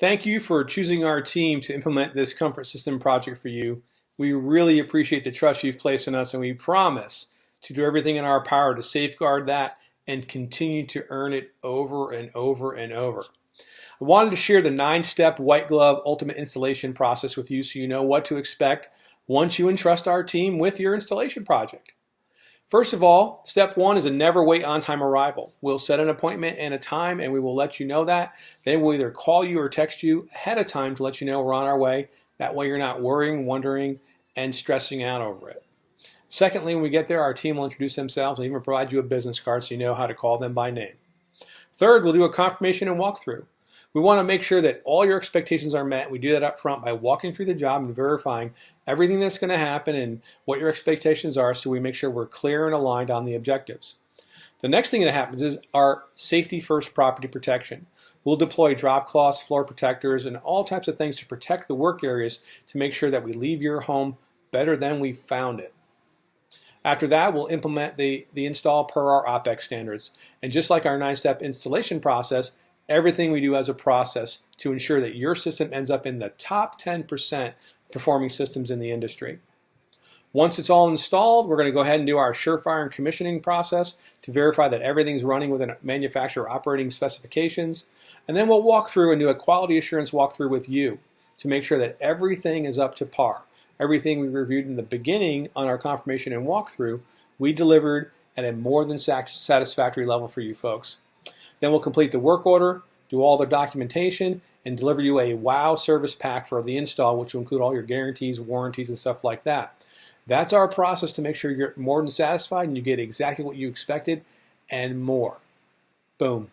Thank you for choosing our team to implement this comfort system project for you. We really appreciate the trust you've placed in us, and we promise to do everything in our power to safeguard that and continue to earn it over and over and over. I wanted to share the 9-step white glove ultimate installation process with you so you know what to expect once you entrust our team with your installation project. First of all, step 1 is a never wait on time arrival. We'll set an appointment and a time and we will let you know that. Then we'll either call you or text you ahead of time to let you know we're on our way. That way you're not worrying, wondering, and stressing out over it. Secondly, when we get there, our team will introduce themselves and even provide you a business card so you know how to call them by name. Third, we'll do a confirmation and walkthrough. We want to make sure that all your expectations are met. We do that up front by walking through the job and verifying everything that's going to happen and what your expectations are, so we make sure we're clear and aligned on the objectives. The next thing that happens is our safety first property protection. We'll deploy drop cloths, floor protectors, and all types of things to protect the work areas to make sure that we leave your home better than we found it. After that, we'll implement the install per our OPEX standards. And just like our 9-step installation process, everything we do as a process to ensure that your system ends up in the top 10% performing systems in the industry. Once it's all installed, we're going to go ahead and do our surefire and commissioning process to verify that everything's running within manufacturer operating specifications. And then we'll walk through and do a quality assurance walkthrough with you to make sure that everything is up to par. Everything we reviewed in the beginning on our confirmation and walkthrough, we delivered at a more than satisfactory level for you folks. Then we'll complete the work order, do all the documentation, and deliver you a WOW service pack for the install, which will include all your guarantees, warranties, and stuff like that. That's our process to make sure you're more than satisfied and you get exactly what you expected and more. Boom.